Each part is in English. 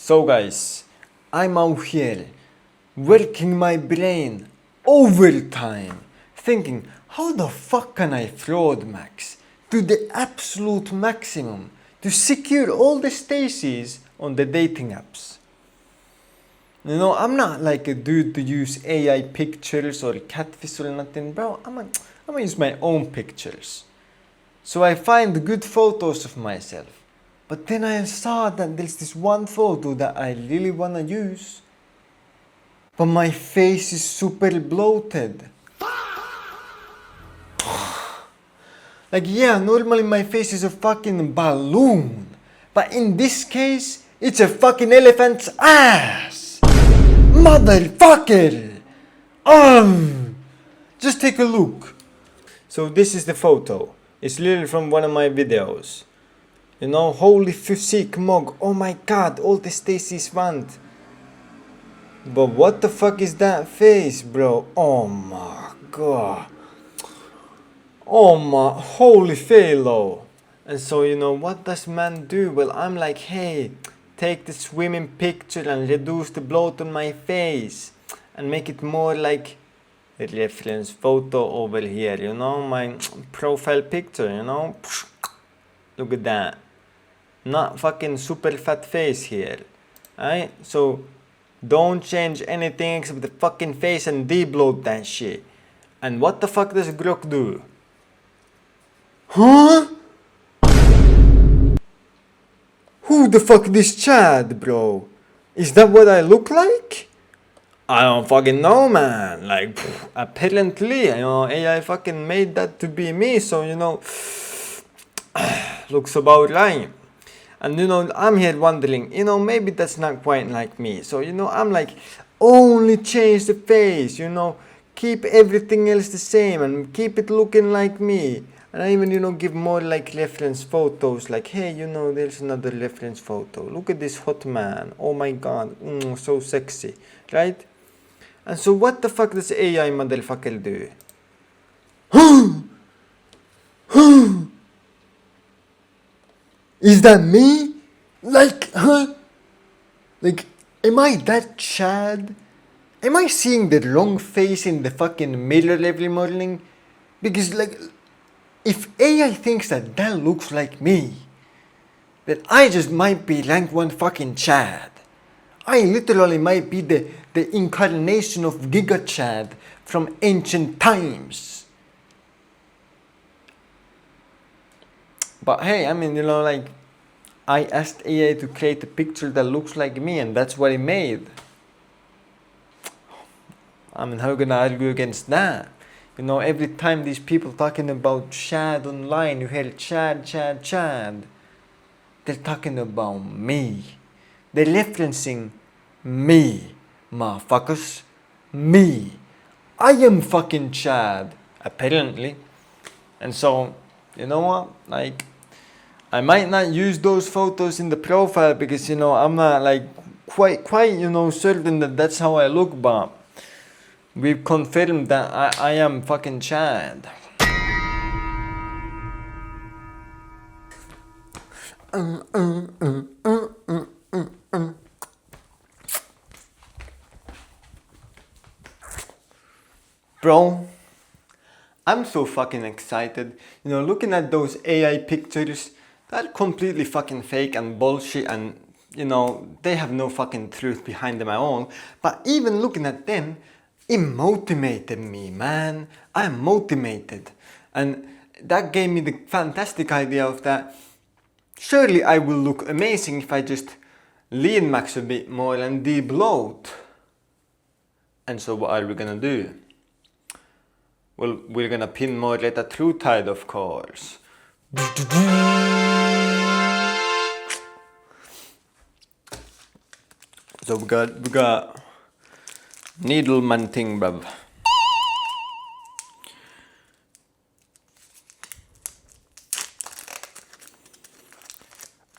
So guys, I'm out here working my brain overtime, thinking how the fuck can I Fraudmaxx to the absolute maximum to secure all the stacies on the dating apps. You know, I'm not like a dude to use AI pictures or catfish or nothing, bro. I'm gonna use my own pictures. So I find good photos of myself. But then I saw that there's this one photo that I really wanna use. But my face is super bloated. Like, yeah, normally my face is a fucking balloon. But in this case, it's a fucking elephant's ass. Motherfucker! Just take a look. So this is the photo. It's literally from one of my videos. You know, holy physique mug. Oh my god, all the Stacy's want. But what the fuck is that face, bro? Oh my god. Oh my holy phalo. And so, you know, what does man do? Well, I'm like, hey, take the swimming picture and reduce the bloat on my face. And make it more like a reference photo over here, you know, my profile picture, you know. Look at that. Not fucking super fat face here. Alright? So don't change anything except the fucking face and de-bloat that shit. And what the fuck does Grok do? Huh? Who the fuck this Chad, bro? Is that what I look like? I don't fucking know, man. Like, apparently, you know, AI fucking made that to be me, so, you know, looks about right. And, you know, I'm here wondering, you know, maybe that's not quite like me. So, you know, I'm like, only change the face, you know, keep everything else the same and keep it looking like me. And I even, you know, give more like reference photos, like, hey, you know, there's another reference photo. Look at this hot man. Oh my god, so sexy, right? And so what the fuck does AI motherfucker do? Is that me? Like, huh? Like, am I that Chad? Am I seeing the wrong face in the fucking mirror every morning? Because, like, if AI thinks that that looks like me, then I just might be rank 1 fucking Chad. I literally might be the incarnation of Giga Chad from ancient times. But hey, I mean, you know, like, I asked AI to create a picture that looks like me, and that's what it made. I mean, how can I argue against that? You know, every time these people talking about Chad online, you hear Chad, Chad, Chad. They're talking about me. They're referencing me, motherfuckers. Me. I am fucking Chad, apparently. And so, you know what? Like, I might not use those photos in the profile because, you know, I'm not like quite, you know, certain that that's how I look, but we've confirmed that I am fucking Chad. Bro, I'm so fucking excited. You know, looking at those AI pictures, they're completely fucking fake and bullshit, and, you know, they have no fucking truth behind them at all. But even looking at them, it motivated me, man. I'm motivated. And that gave me the fantastic idea of that surely I will look amazing if I just lean max a bit more and de-bloat. And so what are we gonna do? Well, we're gonna pin more at a true tide, of course. So we got Needleman thing, bruv.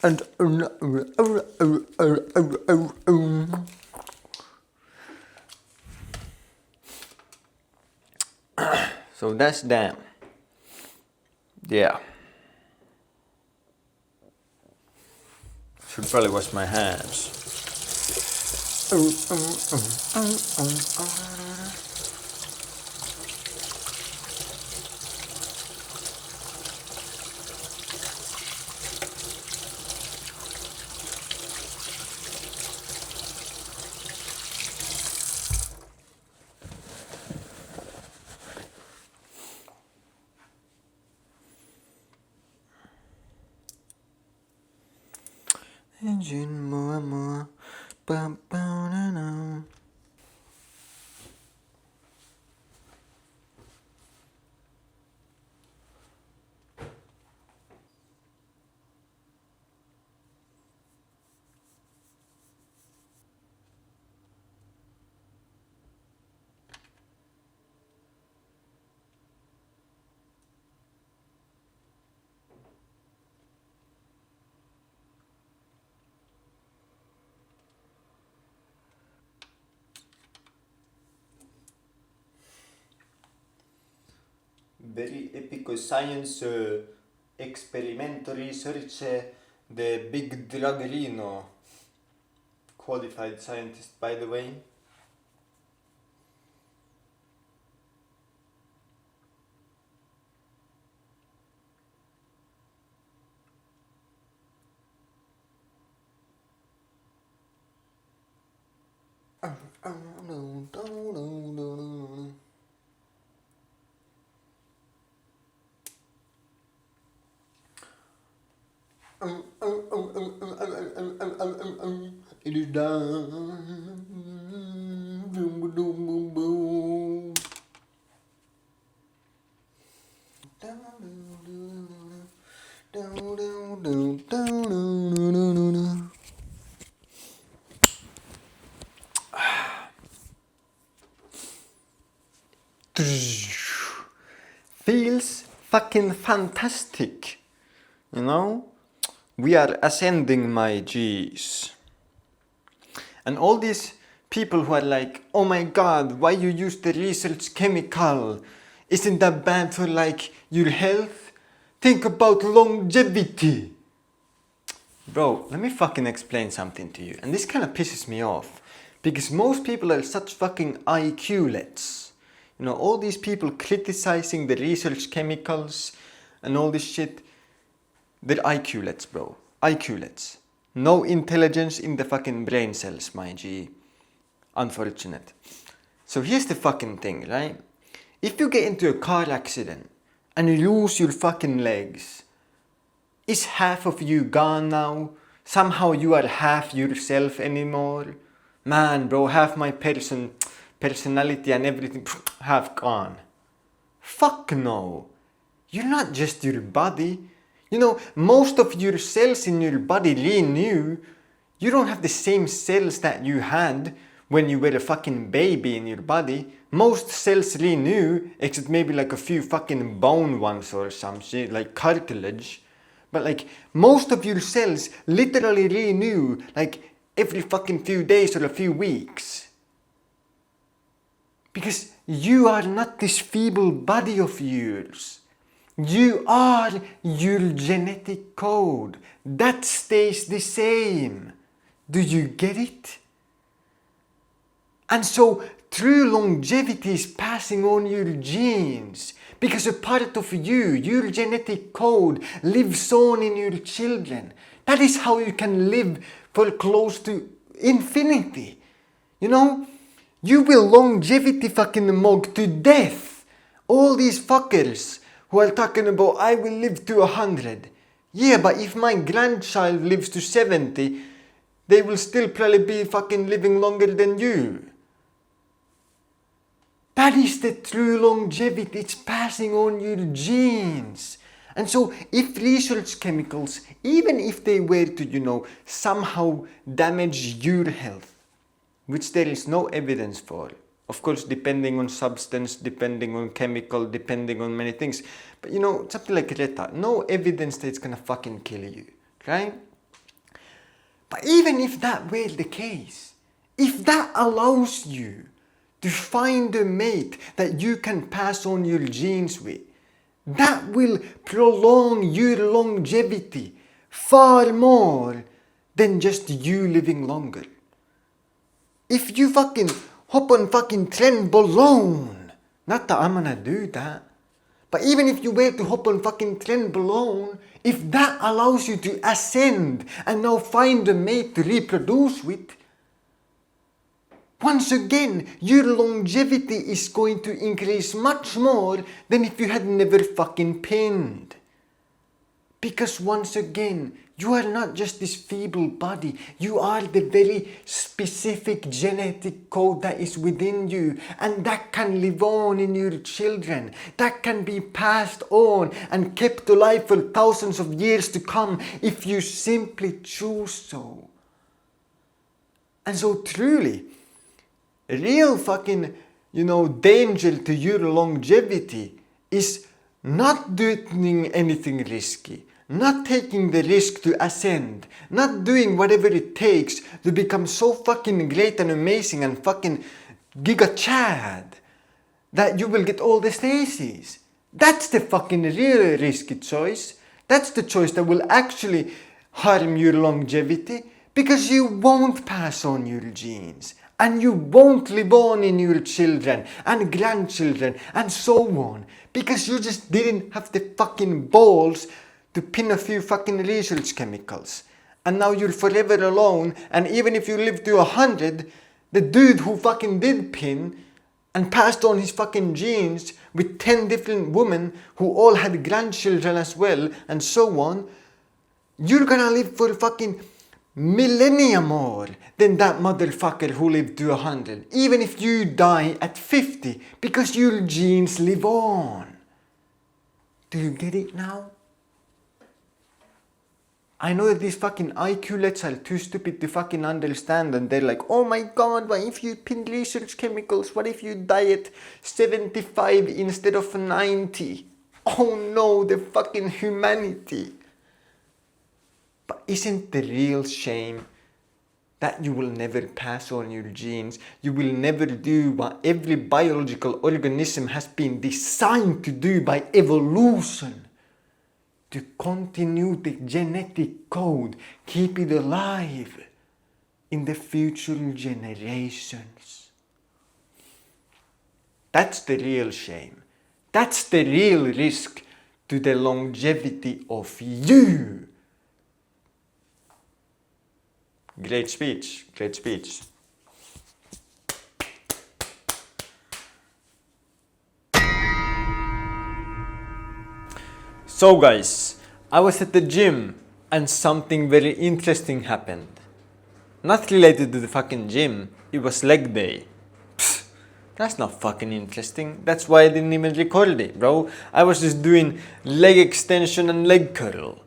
And so that's that. Yeah. Should probably wash my hands. Engine more and more. Bum, bum, na, na. Very epic science experimento research the big druggerino. Qualified scientist, by the way. It is done. Boom, boom, boom, boom. Feels fucking fantastic, you know? We are ascending, my G's. And all these people who are like, oh my god, why you use the research chemical? Isn't that bad for like your health? Think about longevity. Bro, let me fucking explain something to you. And this kind of pisses me off. Because most people are such fucking IQ-lets. You know, all these people criticizing the research chemicals and all this shit. They're IQ-lets, bro. IQ-lets. No intelligence in the fucking brain cells, my G. Unfortunate. So here's the fucking thing, right? If you get into a car accident and you lose your fucking legs, is half of you gone now? Somehow you are half yourself anymore? Man, bro, half my personality and everything, half gone. Fuck no. You're not just your body. You know, most of your cells in your body renew. You don't have the same cells that you had when you were a fucking baby in your body. Most cells renew, except maybe like a few fucking bone ones or some shit, like cartilage. But like, most of your cells literally renew, like, every fucking few days or a few weeks. Because you are not this feeble body of yours. You are your genetic code. That stays the same. Do you get it? And so true longevity is passing on your genes. Because a part of you, your genetic code, lives on in your children. That is how you can live for close to infinity. You know? You will longevity fucking mug to death. All these fuckers who are talking about I will live to 100. Yeah, but if my grandchild lives to 70, they will still probably be fucking living longer than you. That is the true longevity. It's passing on your genes. And so if research chemicals, even if they were to, you know, somehow damage your health, which there is no evidence for, of course, depending on substance, depending on chemical, depending on many things. But you know, something like Reta, no evidence that it's gonna fucking kill you, right? But even if that were the case, if that allows you to find a mate that you can pass on your genes with, that will prolong your longevity far more than just you living longer. If you fucking hop on fucking trend balloon, not that I'm gonna do that, but even if you were to hop on fucking trend balloon, if that allows you to ascend and now find a mate to reproduce with, once again, your longevity is going to increase much more than if you had never fucking pinned. Because once again, you are not just this feeble body, you are the very specific genetic code that is within you, and that can live on in your children, that can be passed on and kept alive for thousands of years to come if you simply choose so. And so truly, real fucking, danger to your longevity is not doing anything risky, not taking the risk to ascend, not doing whatever it takes to become so fucking great and amazing and fucking giga chad that you will get all the stasis. That's the fucking real risky choice. That's the choice that will actually harm your longevity, because you won't pass on your genes. And you won't live on in your children and grandchildren and so on, because you just didn't have the fucking balls to pin a few fucking research chemicals. And now you're forever alone, and even if you live to 100, the dude who fucking did pin and passed on his fucking genes with 10 different women who all had grandchildren as well and so on, you're gonna live for fucking millennia more than that motherfucker who lived to 100, even if you die at 50, because your genes live on. Do you get it now? I know that these fucking IQ-lets are too stupid to fucking understand, and they're like, oh my god, what if you pin research chemicals? What if you die at 75 instead of 90? Oh no, the fucking humanity. But isn't the real shame that you will never pass on your genes? You will never do what every biological organism has been designed to do by evolution. To continue the genetic code, keep it alive in the future generations. That's the real shame. That's the real risk to the longevity of you. Great speech, great speech. So guys, I was at the gym and something very interesting happened. Not related to the fucking gym, it was leg day. Psst, that's not fucking interesting. That's why I didn't even record it, bro. I was just doing leg extension and leg curl.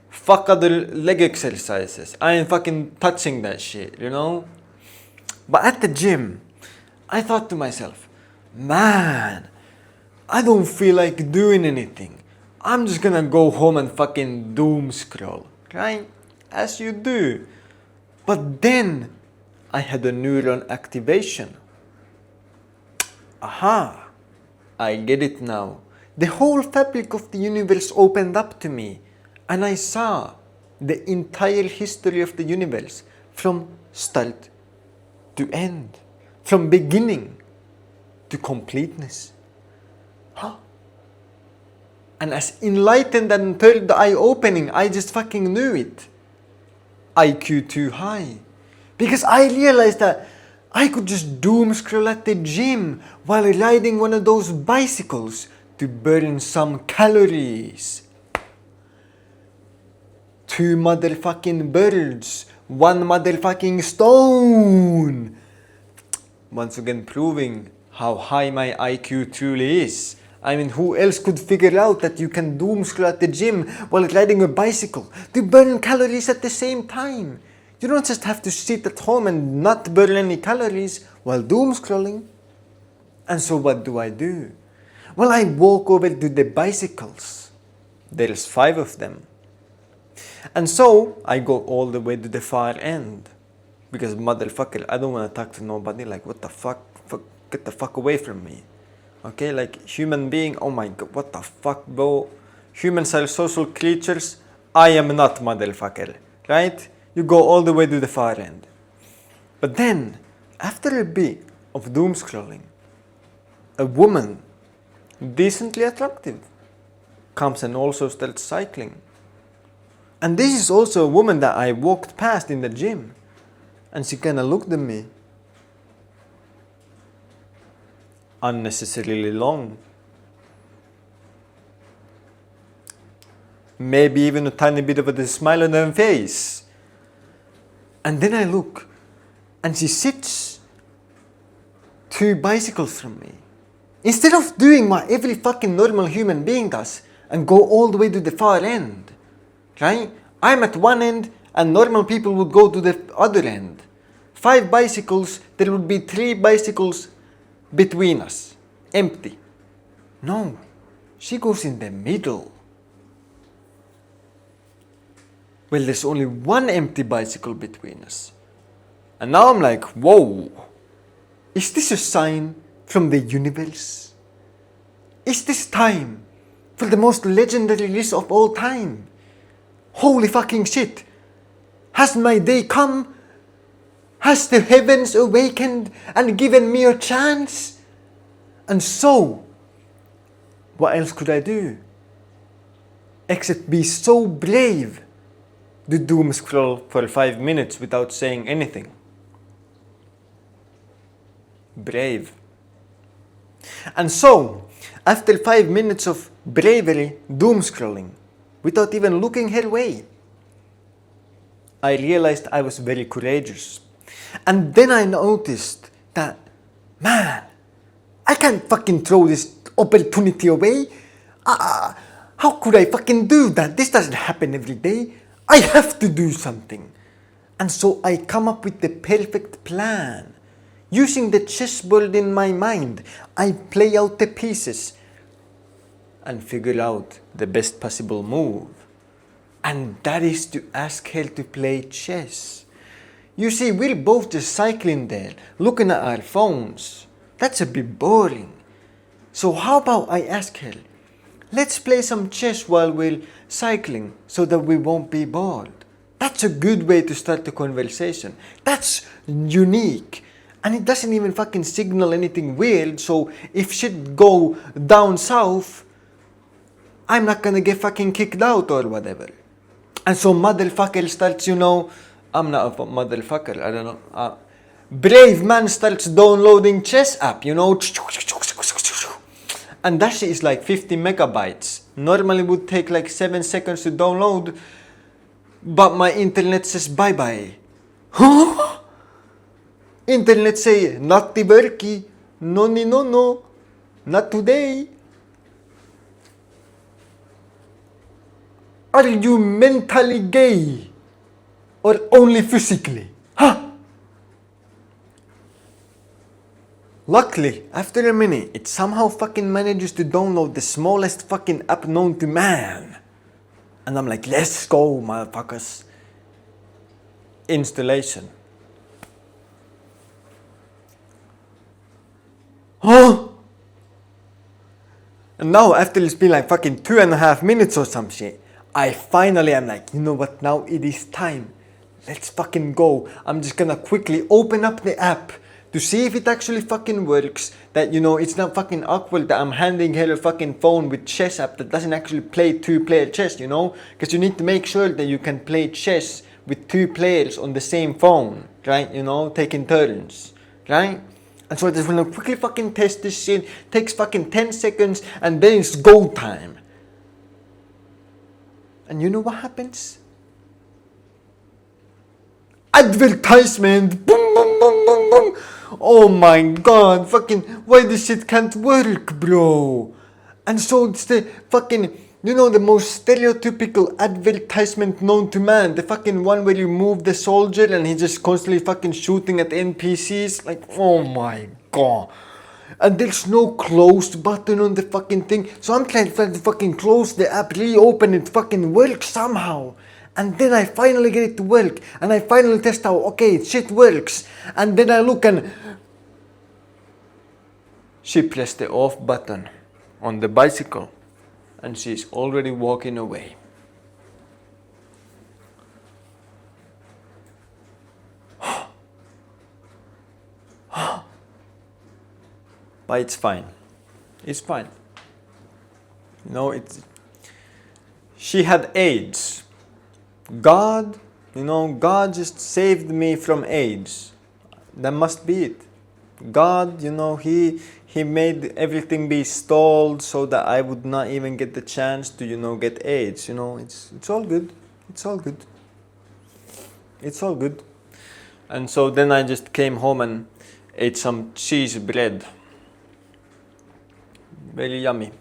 Fuck other leg exercises. I ain't fucking touching that shit, But at the gym, I thought to myself, man, I don't feel like doing anything. I'm just gonna go home and fucking doom scroll, right? As you do. But then I had a neuron activation. Aha, I get it now. The whole fabric of the universe opened up to me. And I saw the entire history of the universe from start to end, from beginning to completeness. And as enlightened and third eye opening, I just fucking knew it. IQ too high. Because I realized that I could just doom scroll at the gym while riding one of those bicycles to burn some calories. 2 motherfucking birds, 1 motherfucking stone. Once again proving how high my IQ truly is. I mean, who else could figure out that you can doom scroll at the gym while riding a bicycle to burn calories at the same time? You don't just have to sit at home and not burn any calories while doom scrolling. And so what do? Well, I walk over to the bicycles. There's 5 of them. And so I go all the way to the far end. Because motherfucker, I don't want to talk to nobody. Like, what the fuck? Get the fuck away from me. Okay, like human being, oh my god, what the fuck, bro? Humans are social creatures. I am not, motherfucker. Right? You go all the way to the far end. But then After a bit of doom scrolling, a woman, decently attractive, comes and also starts cycling. And this is also a woman that I walked past in the gym. And she kinda looked at me. Unnecessarily long. Maybe even a tiny bit of a smile on her face. And then I look, and she sits 2 bicycles from me. Instead of doing what every fucking normal human being does and go all the way to the far end, right? I'm at one end and normal people would go to the other end. 5 bicycles, there would be 3 bicycles between us, empty. No, she goes in the middle. Well, there's only 1 empty bicycle between us. And now I'm like, whoa, is this a sign from the universe? Is this time for the most legendary list of all time? Holy fucking shit. Has my day come? Has the heavens awakened and given me a chance? And so, what else could I do? Except be so brave to doom scroll for 5 minutes without saying anything. Brave. And so, after 5 minutes of bravery doom scrolling, without even looking her way, I realized I was very courageous. And then I noticed that, man, I can't fucking throw this opportunity away. How could I fucking do that? This doesn't happen every day. I have to do something. And so I come up with the perfect plan. Using the chessboard in my mind, I play out the pieces and figure out the best possible move. And that is to ask her to play chess. You see, we're both just cycling there, looking at our phones. That's a bit boring. So how about I ask her, let's play some chess while we're cycling so that we won't be bored. That's a good way to start the conversation. That's unique. And it doesn't even fucking signal anything weird, so if shit go down south, I'm not gonna get fucking kicked out or whatever. And so motherfucker starts, I'm not a motherfucker, I don't know. Brave man starts downloading chess app, And that shit is like 50 megabytes. Normally would take like 7 seconds to download, but my internet says bye-bye. Huh? Internet say, not worky, no, not today. Are you mentally gay? Or only physically? Huh? Luckily, after a minute, it somehow fucking manages to download the smallest fucking app known to man. And I'm like, let's go, motherfuckers. Installation. Huh? And now, after it's been like fucking 2.5 minutes or some shit, I finally am like, you know what, now it is time. Let's fucking go. I'm just gonna quickly open up the app to see if it actually fucking works. That, it's not fucking awkward that I'm handing her a fucking phone with chess app that doesn't actually play 2-player chess, Because you need to make sure that you can play chess with 2 players on the same phone, right? Taking turns, right? And so I just want to quickly fucking test this shit. Takes fucking 10 seconds and then it's go time. And you know what happens? Advertisement! Boom, boom, boom, boom, boom! Oh my god, fucking, why this shit can't work, bro? And so it's the fucking, the most stereotypical advertisement known to man. The fucking one where you move the soldier and he's just constantly fucking shooting at NPCs. Like, oh my god. And there's no closed button on the fucking thing. So I'm trying to fucking close the app, reopen it, fucking work somehow. And then I finally get it to work. And I finally test out, okay, shit works. And then I look and she pressed the off button on the bicycle. And she's already walking away. But it's fine. It's fine. You know, she had AIDS. God, you know, God just saved me from AIDS. That must be it. God, you know, He made everything be stalled so that I would not even get the chance to, you know, get AIDS. You know, it's all good. It's all good. It's all good. And so then I just came home and ate some cheese bread. Very yummy.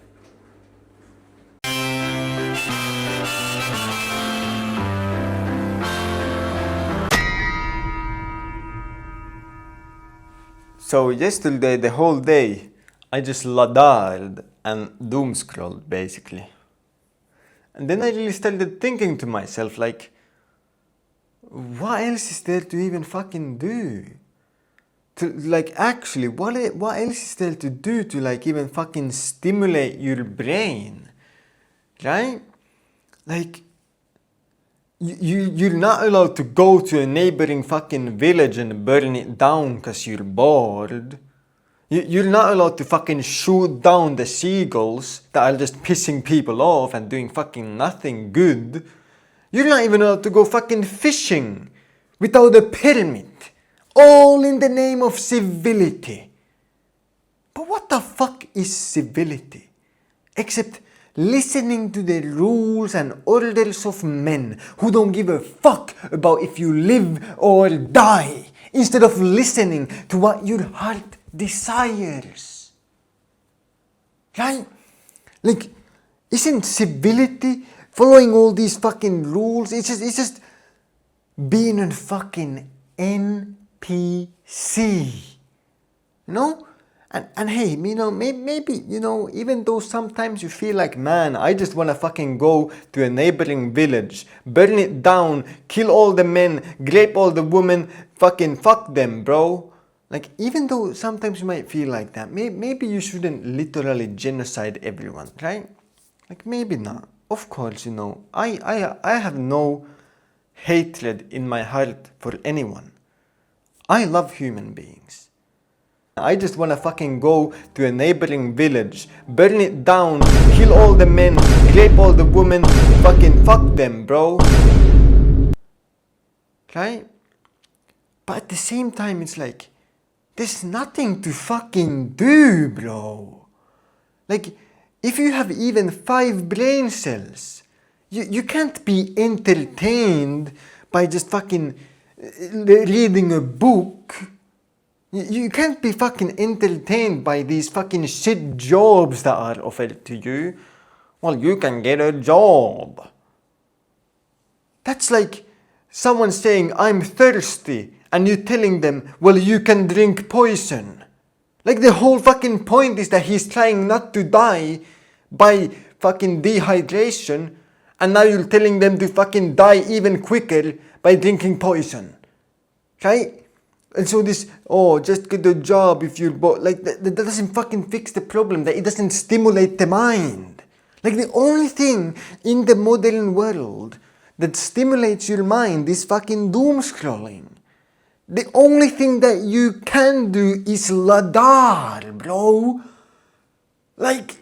So yesterday, the whole day, I just LDAR'd and doom scrolled basically. And then I really started thinking to myself, like, what else is there to even fucking do? To, like, actually, what else is there to do to, like, even fucking stimulate your brain? Right? Like, you're not allowed to go to a neighboring fucking village and burn it down because you're bored. You're not allowed to fucking shoot down the seagulls that are just pissing people off and doing fucking nothing good. You're not even allowed to go fucking fishing without a permit. All in the name of civility. But what the fuck is civility? Except listening to the rules and orders of men who don't give a fuck about if you live or die, instead of listening to what your heart desires. Right? Like, isn't civility following all these fucking rules? It's just being a fucking NPC. You know? And hey, you know, maybe, you know, even though sometimes you feel like, man, I just want to fucking go to a neighboring village, burn it down, kill all the men, rape all the women, fucking fuck them, bro. Like, even though sometimes you might feel like that, maybe you shouldn't literally genocide everyone, right? Like, maybe not. Of course, you know, I have no hatred in my heart for anyone. I love human beings. I just wanna fucking go to a neighboring village, burn it down, kill all the men, rape all the women, fucking fuck them, bro. Right? But at the same time, it's like, there's nothing to fucking do, bro. Like, if you have even 5 brain cells, you can't be entertained by just fucking reading a book. You can't be fucking entertained by these fucking shit jobs that are offered to you. Well, you can get a job. That's like someone saying, I'm thirsty, and you telling them, well, you can drink poison. Like, the whole fucking point is that he's trying not to die by fucking dehydration, and now you're telling them to fucking die even quicker by drinking poison. Right? And so this, oh, just get a job if you're bored. Like, that doesn't fucking fix the problem. That it doesn't stimulate the mind. Like, the only thing in the modern world that stimulates your mind is fucking doom scrolling. The only thing that you can do is LDAR, bro. Like,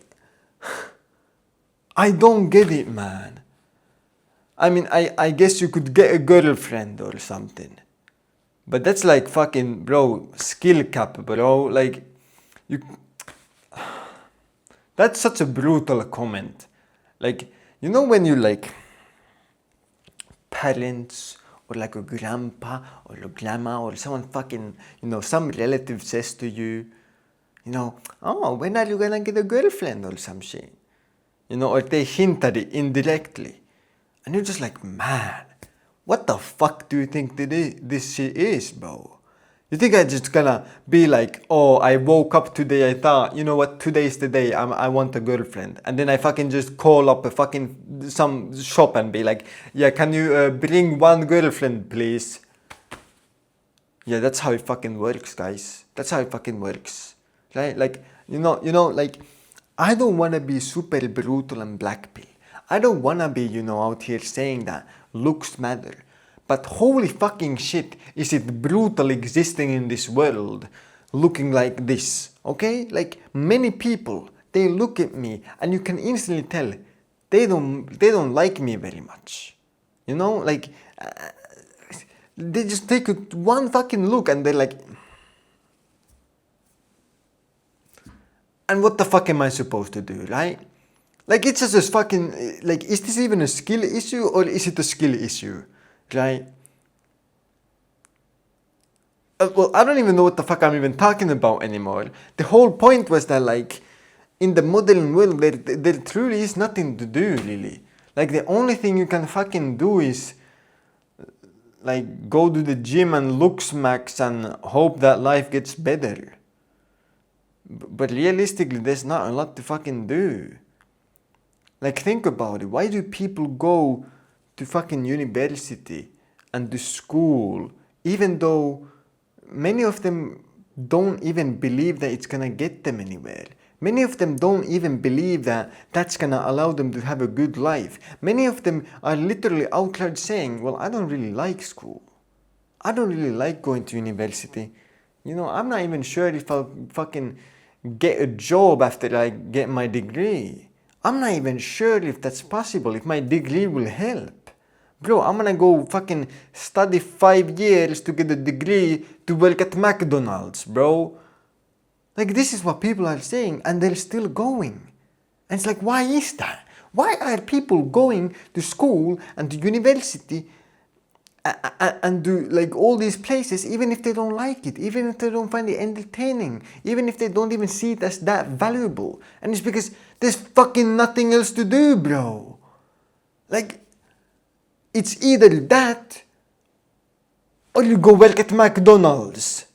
I don't get it, man. I mean, I guess you could get a girlfriend or something. But that's like fucking, bro, skill cap, bro. Like, that's such a brutal comment. Like, you know when you like parents or like a grandpa or a grandma or someone fucking, you know, some relative says to you, you know, oh, when are you gonna get a girlfriend or some shit? You know, or they hint at it indirectly. And you're just like, man, what the fuck do you think this shit is, bro? You think I'm just gonna be like, oh, I woke up today, I thought, you know what, today's the day, I want a girlfriend. And then I fucking just call up a fucking, some shop and be like, yeah, can you bring one girlfriend, please? Yeah, that's how it fucking works, guys. That's how it fucking works. Right? Like, you know, like, I don't wanna be super brutal and black pill. I don't wanna be, you know, out here saying that looks matter. But holy fucking shit, is it brutal existing in this world looking like this, okay? Like many people, they look at me and you can instantly tell they don't like me very much. You know, like they just take one fucking look and they're like, and what the fuck am I supposed to do, right? Like it's just this fucking, like, is this even a skill issue or is it a skill issue, right? Well, I don't even know what the fuck I'm even talking about anymore. The whole point was that, like, in the modeling world, there truly is nothing to do, really. Like, the only thing you can fucking do is, like, go to the gym and Fraudmaxx and hope that life gets better. But realistically, there's not a lot to fucking do. Like, think about it. Why do people go to fucking university and to school, even though many of them don't even believe that it's gonna get them anywhere? Many of them don't even believe that that's gonna allow them to have a good life. Many of them are literally out loud saying, well, I don't really like school. I don't really like going to university. You know, I'm not even sure if I'll fucking get a job after I get my degree. I'm not even sure if that's possible, if my degree will help. Bro, I'm gonna go fucking study 5 years to get a degree to work at McDonald's, bro. Like, this is what people are saying, and they're still going. And it's like, why is that? Why are people going to school and to university and do, like, all these places, even if they don't like it, even if they don't find it entertaining, even if they don't even see it as that valuable? And it's because there's fucking nothing else to do, bro. Like, it's either that or you go work at McDonald's.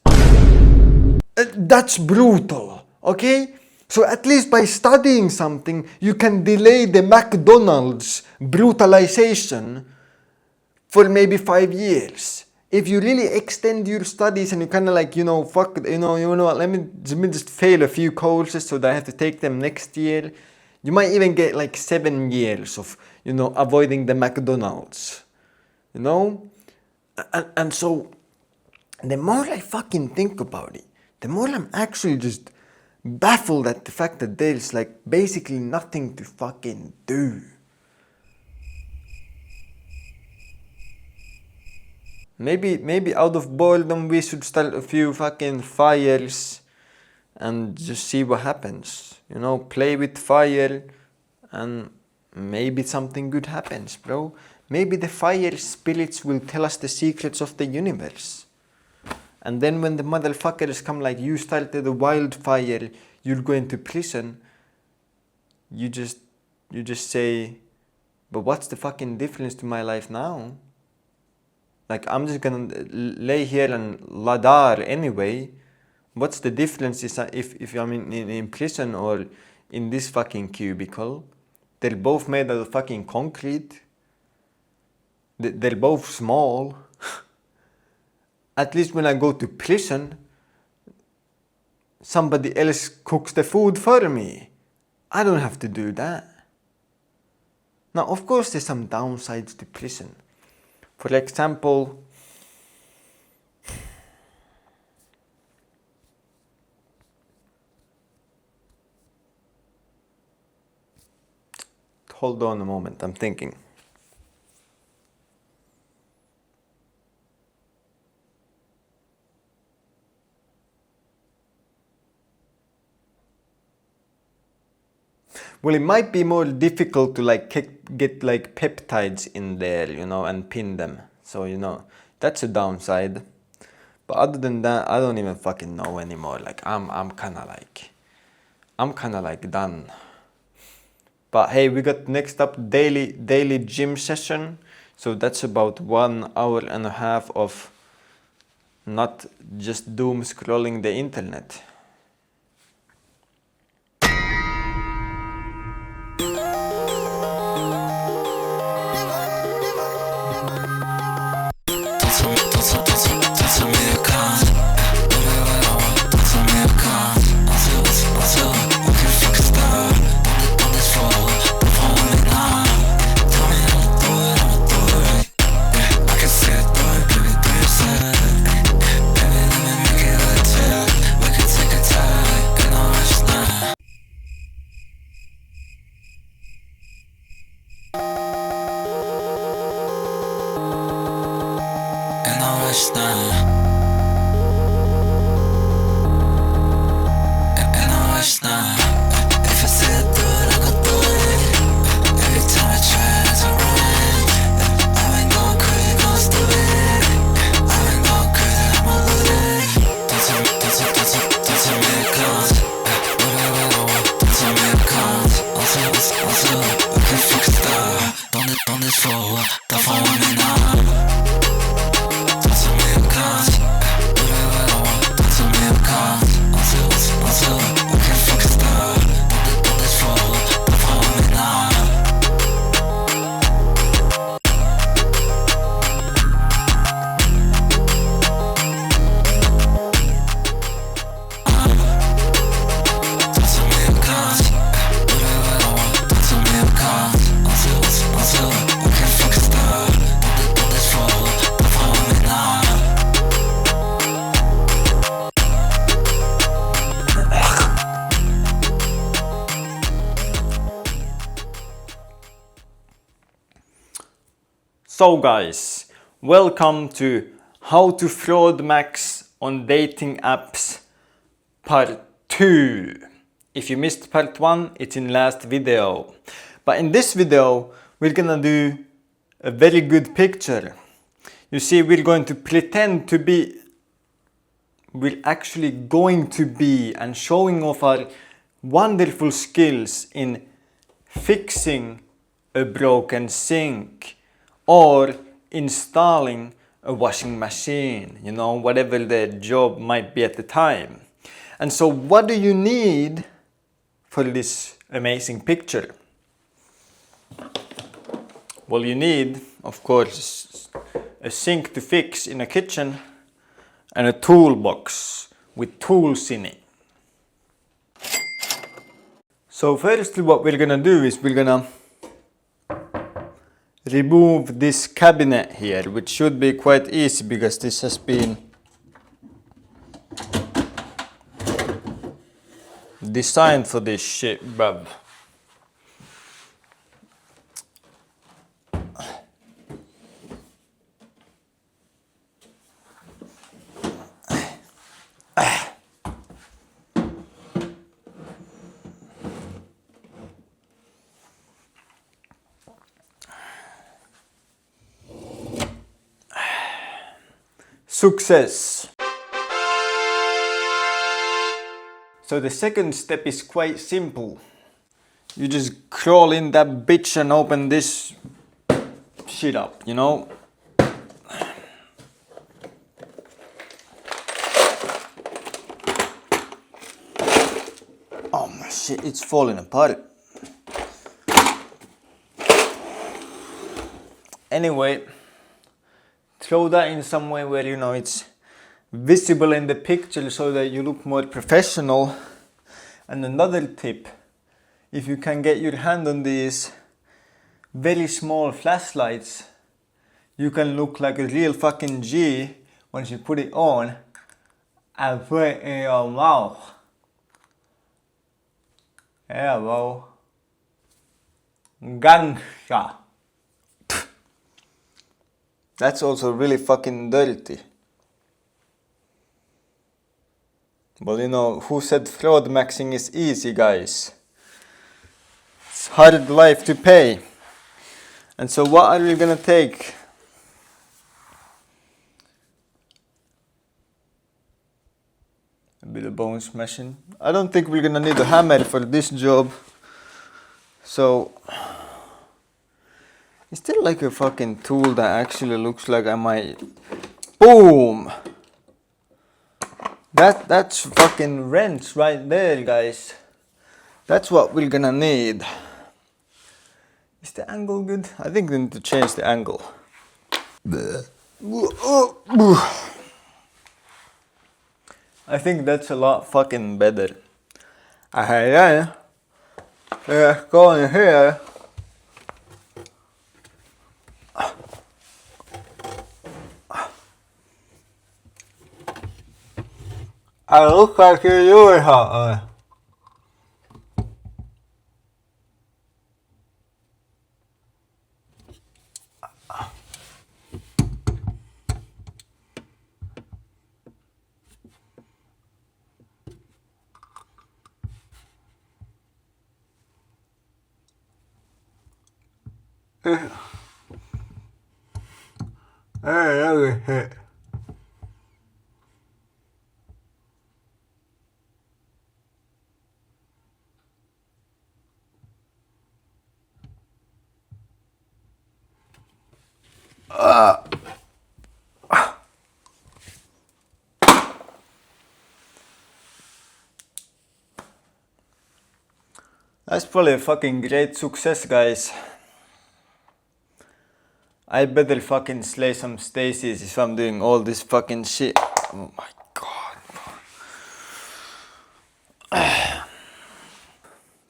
That's brutal, okay? So at least by studying something, you can delay the McDonald's brutalization for maybe 5 years. If you really extend your studies and you kind of like, you know, fuck, you know what, let me just fail a few courses so that I have to take them next year. You might even get like 7 years of, you know, avoiding the McDonald's, you know? And so, the more I fucking think about it, the more I'm actually just baffled at the fact that there's like basically nothing to fucking do. Maybe out of boredom we should start a few fucking fires and just see what happens. You know, play with fire and maybe something good happens, bro. Maybe the fire spirits will tell us the secrets of the universe. And then when the motherfuckers come like, you started a wildfire, you're going to prison, you just say, but what's the fucking difference to my life now? Like, I'm just gonna lay here and LDAR anyway. What's the difference if I'm in prison or in this fucking cubicle? They're both made out of fucking concrete. They're both small. At least when I go to prison, somebody else cooks the food for me. I don't have to do that. Now, of course, there's some downsides to prison. For example, hold on a moment, I'm thinking. Well, it might be more difficult to like get like peptides in there, you know, and pin them. So, you know, that's a downside. But other than that, I don't even fucking know anymore. Like I'm kind of like done. But hey, we got next up daily gym session. So that's about 1 hour and a half of not just doom scrolling the internet. it's not. And no, it's not. If I say I do it, I go do it. Every time I try, it's a ruin. I've been going crazy, going stupid. I've been going crazy, I'ma lose it. Don't tell me it comes. Whatever I want, don't tell me it comes. Also, okay, fuck stop. Don't it fall, don't fall with me now. Don't tell me it comes. Whatever I want, don't tell me it comes. Also, okay, fuck stop. Don't it fall, don't fall with me now. So guys, welcome to How to Fraudmaxx on Dating Apps Part 2. If you missed Part 1, it's in last video. But in this video, we're gonna do a very good picture. You see, we're going to pretend to be, we're actually going to be and showing off our wonderful skills in fixing a broken sink or installing a washing machine, you know, whatever the job might be at the time. And so what do you need for this amazing picture? Well, you need, of course, a sink to fix in a kitchen and a toolbox with tools in it. So firstly, what we're gonna do is we're gonna remove this cabinet here, which should be quite easy because this has been designed for this shit, bruv. Success! So the second step is quite simple. You just crawl in that bitch and open this shit up, you know? Oh my shit, it's falling apart. Anyway, throw that in some way where, you know, it's visible in the picture so that you look more professional. And another tip, if you can get your hand on these very small flashlights, you can look like a real fucking G once you put it on and put it in your mouth. Yeah, bro. Gangsta. That's also really fucking dirty. Well, you know, who said fraudmaxing is easy, guys? It's hard life to pay. And so what are we gonna take? A bit of bone smashing. I don't think we're gonna need a hammer for this job. So is there like a fucking tool that actually looks like I might... Boom! That's fucking wrench right there, guys. That's what we're gonna need. Is the angle good? I think we need to change the angle. I think that's a lot fucking better. Yeah, go in here. I look like you're doing something. That's probably a fucking great success, guys. I better fucking slay some Stacies if I'm doing all this fucking shit. Oh my god.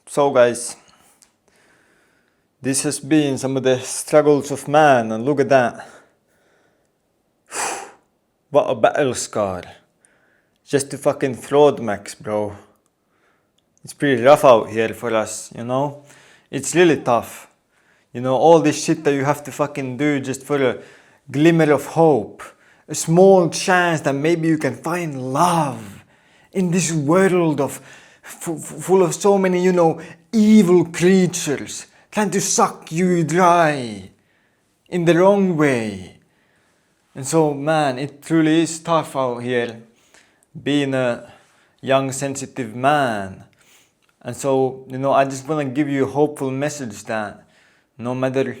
So guys, this has been some of the struggles of man, and look at that. What a battle scar. Just to fucking Fraudmaxx, bro. It's pretty rough out here for us, you know? It's really tough. You know, all this shit that you have to fucking do just for a glimmer of hope. A small chance that maybe you can find love in this world of full of so many, you know, evil creatures trying to suck you dry in the wrong way. And so, man, it truly is tough out here being a young, sensitive man. And so, you know, I just want to give you a hopeful message that no matter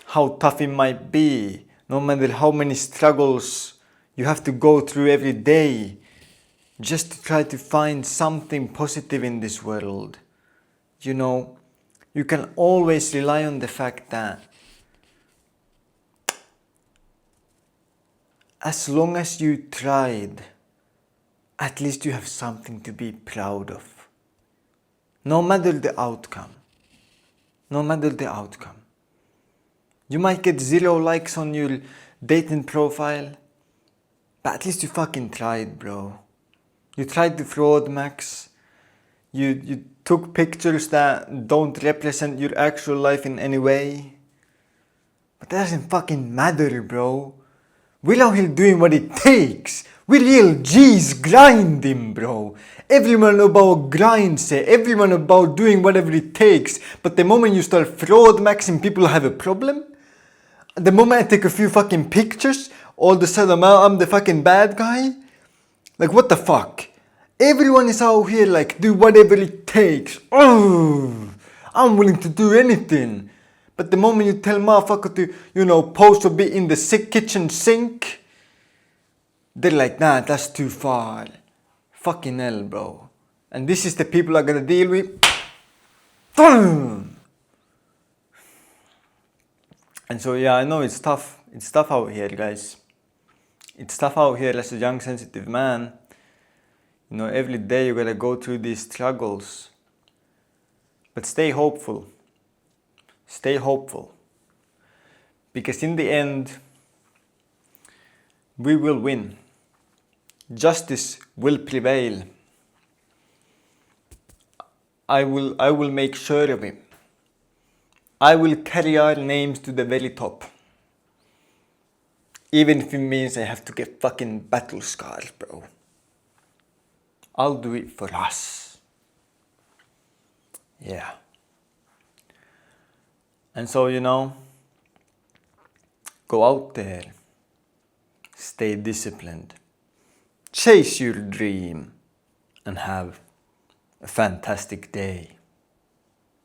how tough it might be, no matter how many struggles you have to go through every day, just to try to find something positive in this world. You know, you can always rely on the fact that as long as you tried, at least you have something to be proud of. No matter the outcome. No matter the outcome. You might get 0 likes on your dating profile, but at least you fucking tried, bro. You tried the Fraudmaxx. You took pictures that don't represent your actual life in any way. But that doesn't fucking matter, bro. We're out here doing what it takes. We're real G's grinding, bro. Everyone about grinds, everyone about doing whatever it takes. But the moment you start Fraudmaxxing, people have a problem. The moment I take a few fucking pictures, all of a sudden I'm the fucking bad guy. Like, what the fuck? Everyone is out here like, do whatever it takes. Oh, I'm willing to do anything. But the moment you tell motherfucker to, you know, post a bit in the kitchen sink, they're like, nah, that's too far. Fucking hell, bro. And this is the people I'm gonna deal with. Boom! And so, yeah, I know it's tough. It's tough out here, guys. It's tough out here as a young, sensitive man. You know, every day you gotta go through these struggles. But stay hopeful. Stay hopeful. Because in the end, we will win. Justice will prevail. I will make sure of it. I will carry our names to the very top. Even if it means I have to get fucking battle scars, bro. I'll do it for us. Yeah. And so, you know, go out there. Stay disciplined. Chase your dream. And have a fantastic day.